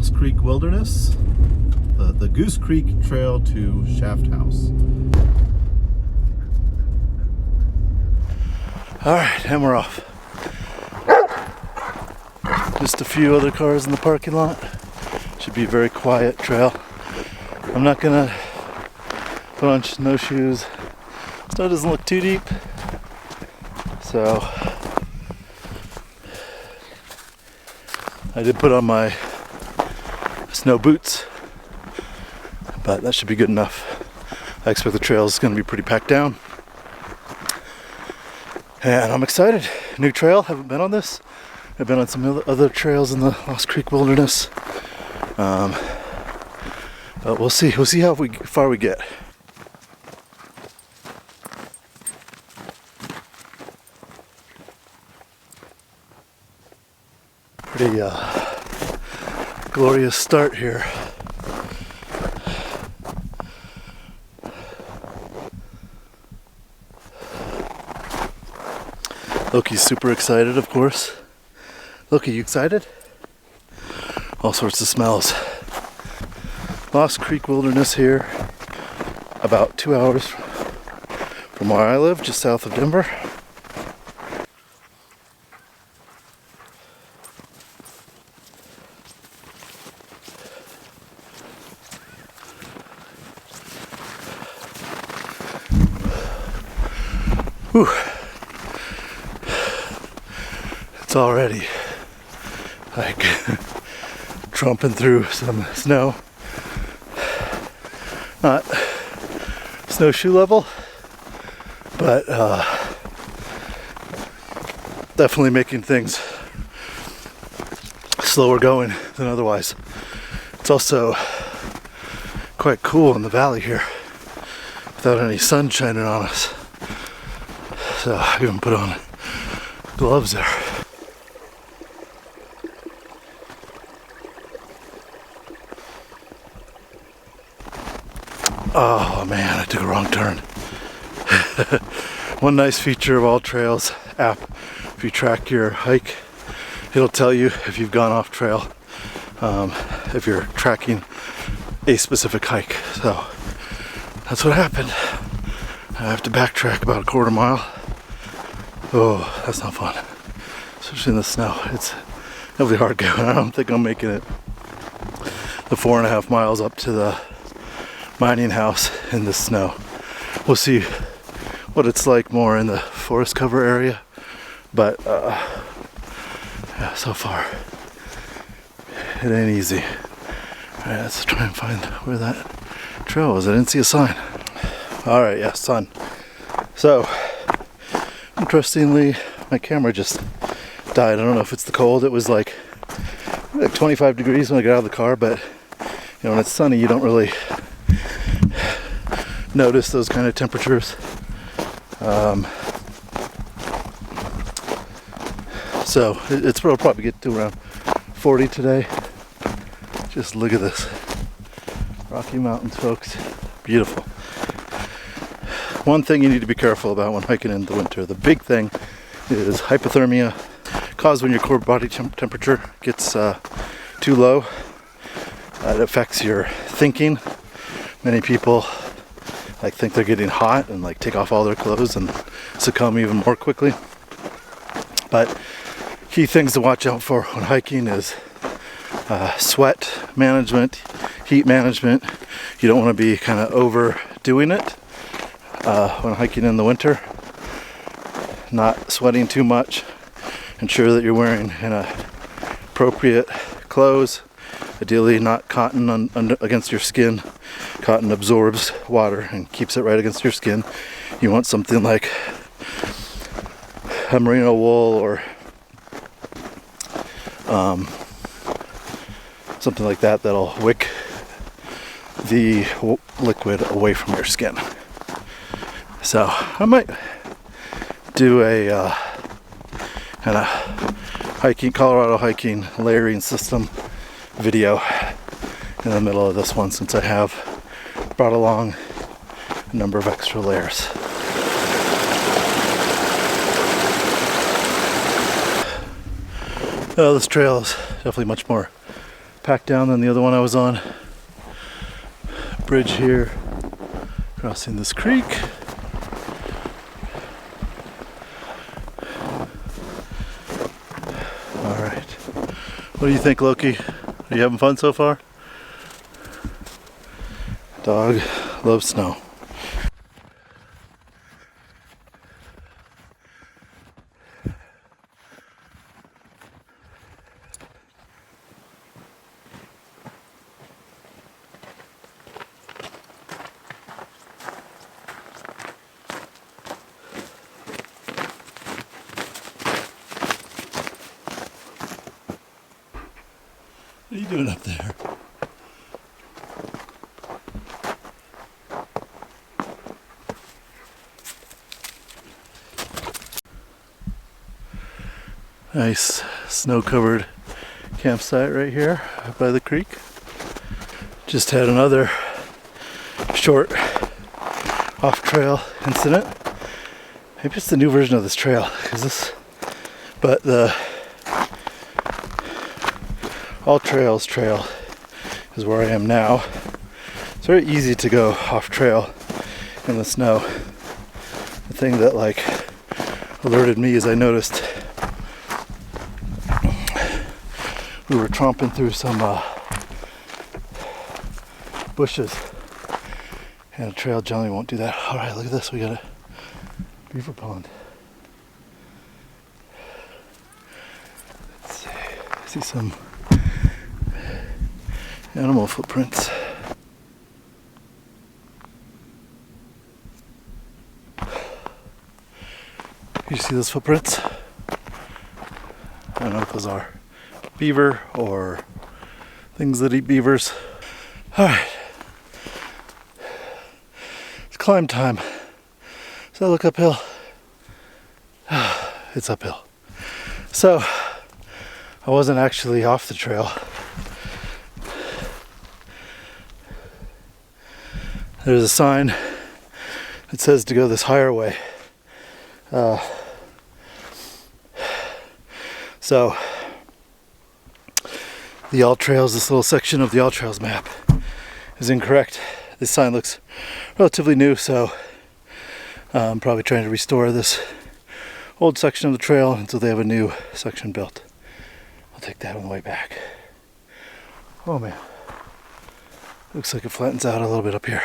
Lost Creek Wilderness, the Goose Creek Trail to Shaft House. All right, and we're off. Just a few other cars in the parking lot. Should be a very quiet trail. I'm not gonna put on snowshoes. Snow doesn't look too deep, so I did put on my snow boots, but that should be good enough. I expect the trail is going to be pretty packed down, and I'm excited. New trail, haven't been on this. I've been on some other trails in the Lost Creek Wilderness, but we'll see how far we get. Pretty glorious start here. Loki's super excited, of course. Loki, you excited? All sorts of smells. Lost Creek Wilderness here, about 2 hours from where I live, just south of Denver. Whew. It's already like trumping through some snow. Not snowshoe level, but definitely making things slower going than otherwise. It's also quite cool in the valley here without any sun shining on us. So I even put on gloves there. Oh man, I took a wrong turn. One nice feature of All Trails app, if you track your hike, it'll tell you if you've gone off trail, if you're tracking a specific hike. So that's what happened. I have to backtrack about a quarter mile. Oh, that's not fun, especially in the snow. It's really hard going. I don't think I'm making it the 4.5 miles up to the mining house in the snow. We'll see what it's like more in the forest cover area, but yeah, so far it ain't easy. All right, let's try and find where that trail was. I didn't see a sign. All right, yeah, sun. So interestingly, my camera just died. I don't know if it's the cold. It was like 25 degrees when I got out of the car, but you know, when it's sunny, you don't really notice those kind of temperatures. So it'll probably get to around 40 today. Just look at this. Rocky Mountains, folks. Beautiful. One thing you need to be careful about when hiking in the winter, the big thing is hypothermia, caused when your core body temperature gets too low. It affects your thinking. Many people think they're getting hot and take off all their clothes and succumb even more quickly. But key things to watch out for when hiking is sweat management, heat management. You don't want to be kind of overdoing it when hiking in the winter. Not sweating too much. Ensure that you're wearing appropriate clothes. Ideally not cotton against your skin. Cotton absorbs water and keeps it right against your skin. You want something like a merino wool or something like that that'll wick the liquid away from your skin. So I might do a kind of Colorado hiking layering system video in the middle of this one, since I have brought along a number of extra layers. This trail is definitely much more packed down than the other one I was on. Bridge here, crossing this creek. All right. What do you think, Loki? Are you having fun so far? Dog loves snow. What are you doing up there? Nice snow-covered campsite right here by the creek. Just had another short off-trail incident. Maybe it's the new version of this trail, but the All Trails trail is where I am now. It's very easy to go off-trail in the snow. The thing that alerted me is I noticed we were tromping through some bushes, and a trail generally won't do that. All right, look at this. We got a beaver pond. Let's see. I see some animal footprints. You see those footprints? I don't know what those are. Beaver or things that eat beavers. Alright. It's climb time. Does that look uphill? It's uphill. So, I wasn't actually off the trail. There's a sign that says to go this higher way. So, the All Trails, this little section of the All Trails map is incorrect. This sign looks relatively new, so I'm probably trying to restore this old section of the trail until they have a new section built. I'll take that on the way back. Oh man, looks like it flattens out a little bit up here.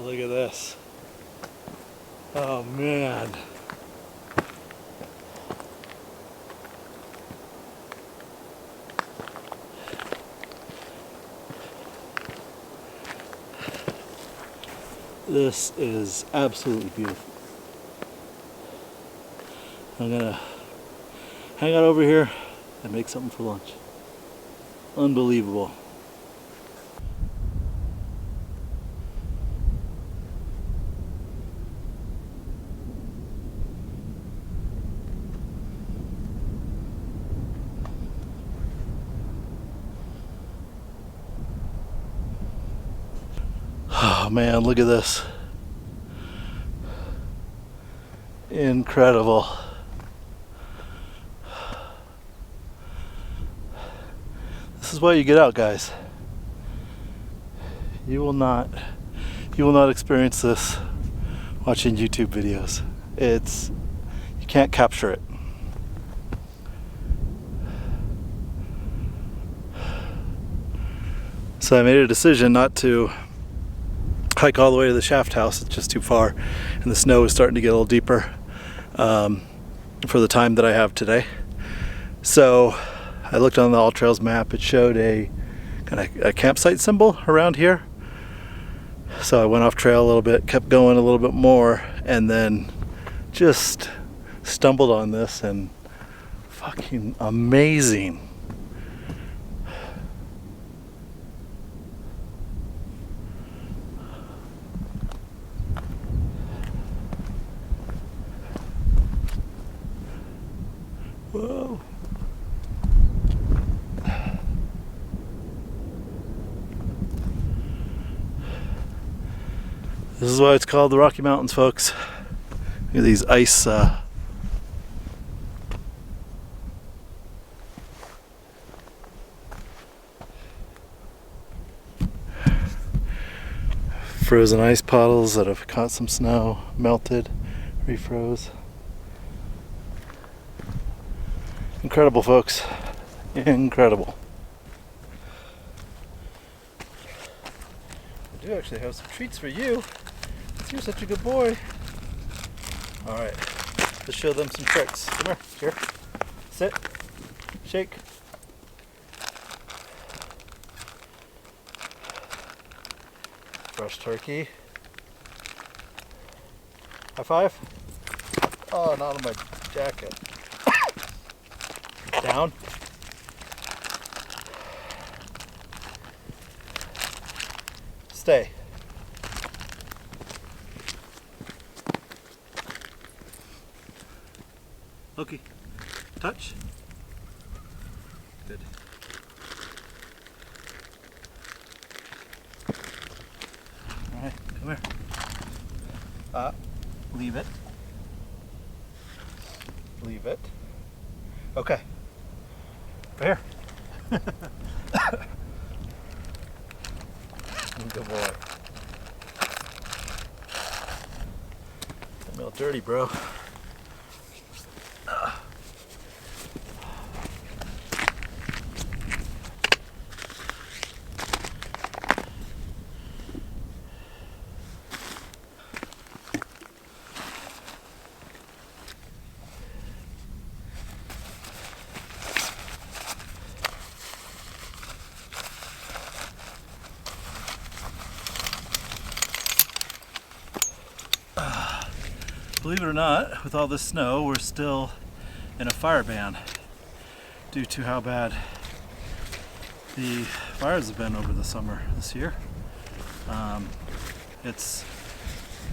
Look at this. Oh man. This is absolutely beautiful. I'm gonna hang out over here and make something for lunch. Unbelievable. Oh man, look at this. Incredible. This is why you get out, guys. You will not experience this watching YouTube videos. You can't capture it. So I made a decision not to hike all the way to the shaft house. It's just too far, and the snow is starting to get a little deeper for the time that I have today. So I looked on the All Trails map. It showed a kind of a campsite symbol around here. So I went off trail a little bit, kept going a little bit more, and then just stumbled on this, and fucking amazing. Whoa. This is why it's called the Rocky Mountains, folks. Look at these ice frozen ice puddles that have caught some snow, melted, refroze. Incredible, folks. Incredible. I do actually have some treats for you. You're such a good boy. Alright, let's show them some tricks. Come here. Sit. Shake. Fresh turkey. High five. Oh, not on my jacket. Down. Stay. Loki, touch. Good. All right, come here. Leave it. Leave it. Okay. Right here. Good boy. I'm all dirty, bro. Believe it or not, with all this snow, we're still in a fire ban due to how bad the fires have been over the summer this year. It's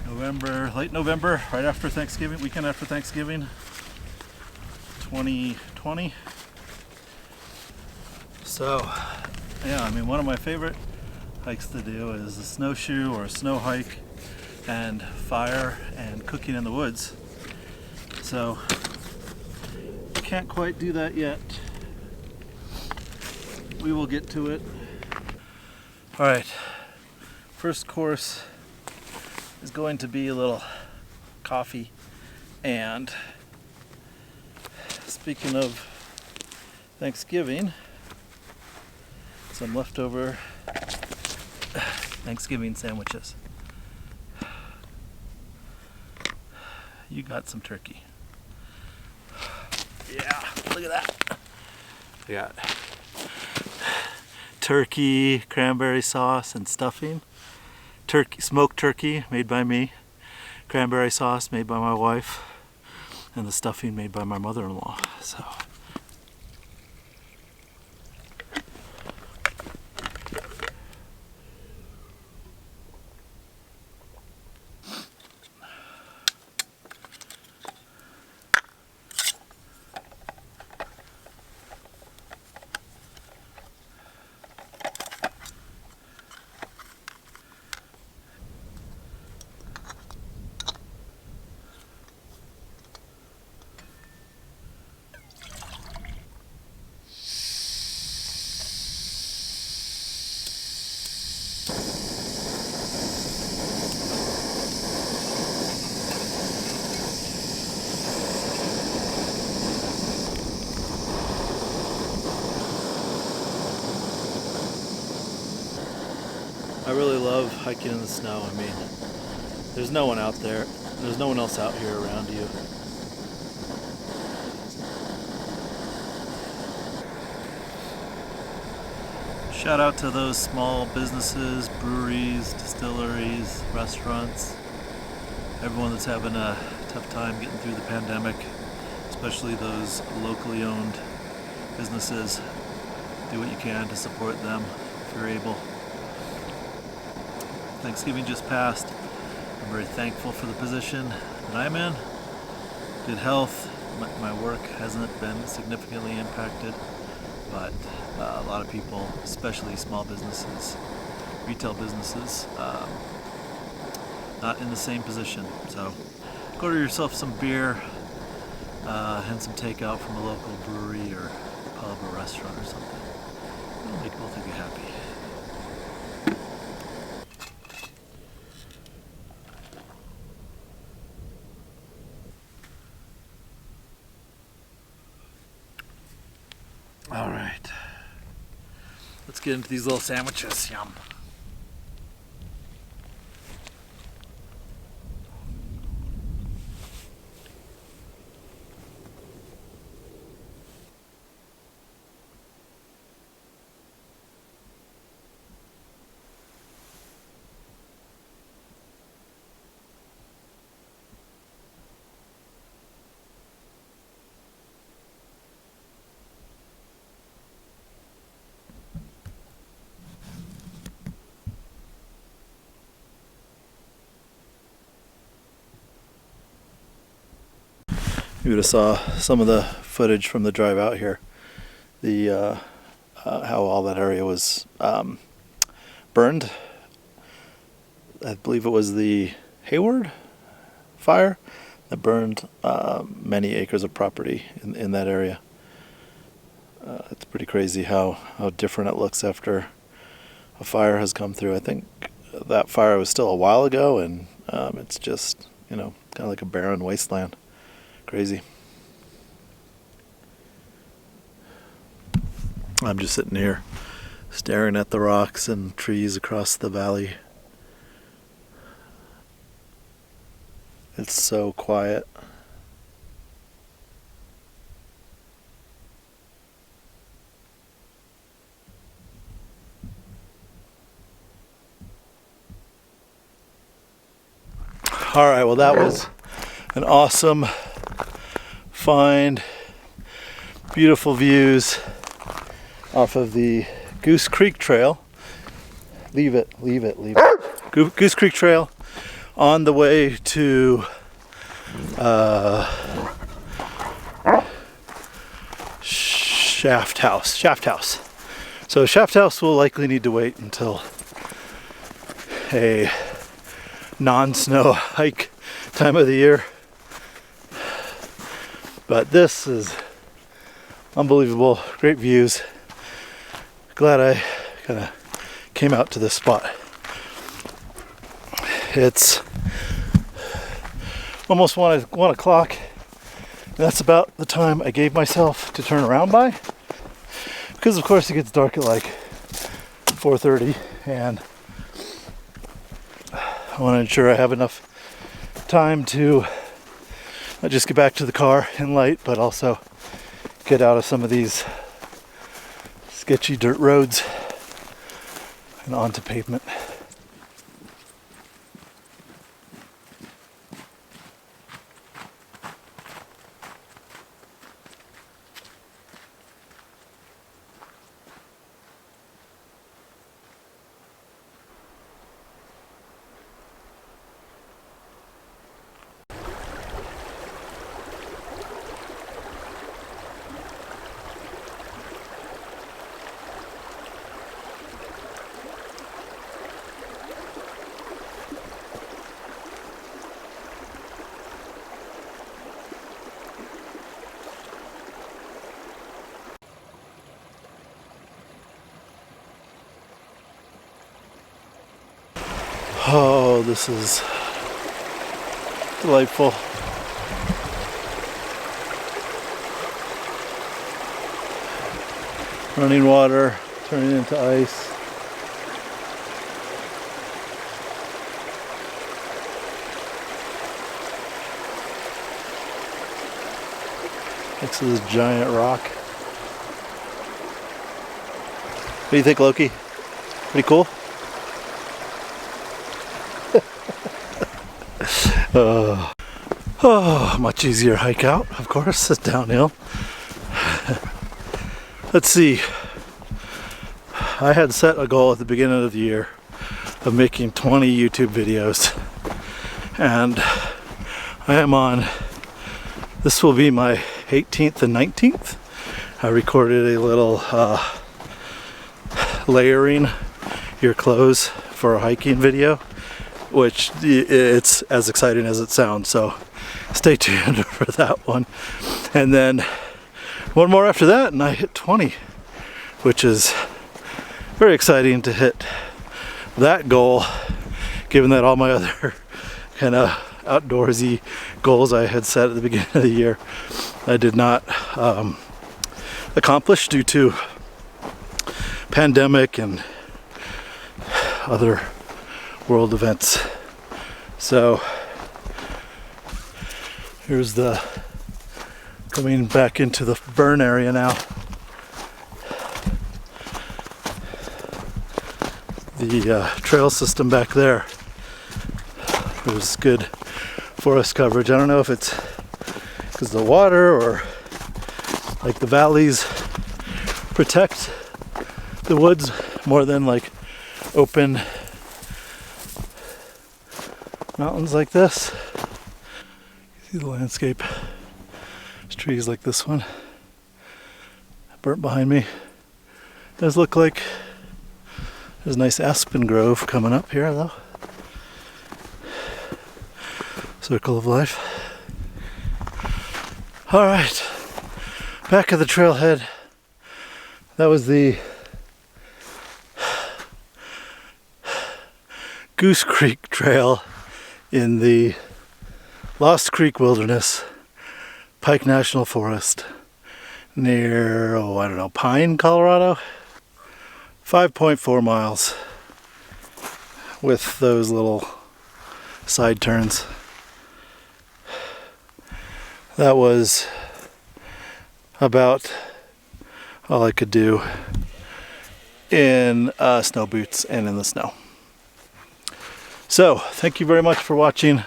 November, late November, right after Thanksgiving, weekend after Thanksgiving, 2020. So, yeah, I mean, one of my favorite hikes to do is a snowshoe or a snow hike and fire and cooking in the woods. So can't quite do that yet. We will get to it. All right, first course is going to be a little coffee, and speaking of Thanksgiving, some leftover Thanksgiving sandwiches. You got some turkey. Yeah, look at that. We got turkey, cranberry sauce, and stuffing. Turkey, smoked turkey made by me. Cranberry sauce made by my wife. And the stuffing made by my mother-in-law. So. I really love hiking in the snow. I mean, there's no one out there. There's no one else out here around you. Shout out to those small businesses, breweries, distilleries, restaurants, everyone that's having a tough time getting through the pandemic, especially those locally owned businesses. Do what you can to support them if you're able. Thanksgiving just passed. I'm very thankful for the position that I'm in. Good health, my work hasn't been significantly impacted, but a lot of people, especially small businesses, retail businesses, not in the same position. So go to yourself some beer and some takeout from a local brewery or pub or restaurant or something. It'll make both of you happy. All right, let's get into these little sandwiches. Yum. You would have saw some of the footage from the drive out here. The how all that area was burned. I believe it was the Hayward fire that burned many acres of property in that area. It's pretty crazy how different it looks after a fire has come through. I think that fire was still a while ago, and it's just, kind of like a barren wasteland. Crazy. I'm just sitting here staring at the rocks and trees across the valley. It's so quiet. All right, well, that was an awesome find. Beautiful views off of the Goose Creek Trail. Leave it. Goose Creek Trail on the way to Shaft House. So Shaft House will likely need to wait until a non-snow hike time of the year. But this is unbelievable. Great views. Glad I kind of came out to this spot. It's almost 1 o'clock. And that's about the time I gave myself to turn around by. Because of course it gets dark at like 4:30, and I want to ensure I have enough time to not just get back to the car in light, but also get out of some of these sketchy dirt roads and onto pavement. Oh, this is delightful. Running water turning into ice. Next to this giant rock. What do you think, Loki? Pretty cool? Much easier hike out, of course. It's downhill. Let's see. I had set a goal at the beginning of the year of making 20 YouTube videos, and I am on. This will be my 18th and 19th. I recorded a little layering your clothes for a hiking video, which it's as exciting as it sounds, so stay tuned for that one. And then one more after that and I hit 20, which is very exciting to hit that goal, given that all my other kind of outdoorsy goals I had set at the beginning of the year I did not accomplish due to pandemic and other world events. So here's the coming back into the burn area now. The trail system back there. There's good forest coverage. I don't know if it's because the water or like the valleys protect the woods more than like open mountains like this. You see the landscape. There's trees like this one burnt behind me. Does look like there's a nice aspen grove coming up here though. Circle of life. All right, back at the trailhead. That was the Goose Creek Trail in the Lost Creek Wilderness, Pike National Forest, near, I don't know, Pine, Colorado. 5.4 miles with those little side turns. That was about all I could do in snow boots and in the snow. So, thank you very much for watching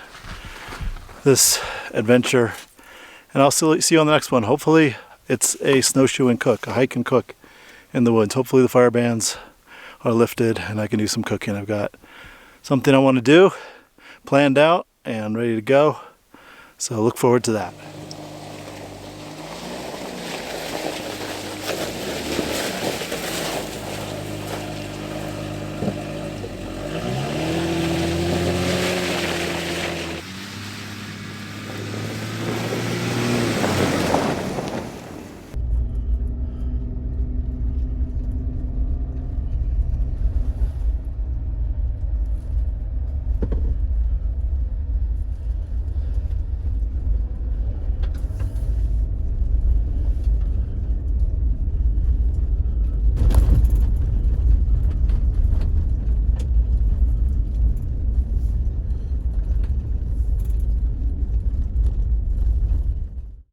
this adventure, and I'll see you on the next one. Hopefully it's a snowshoe and cook, a hike and cook in the woods. Hopefully the fire bans are lifted and I can do some cooking. I've got something I want to do planned out and ready to go, so look forward to that.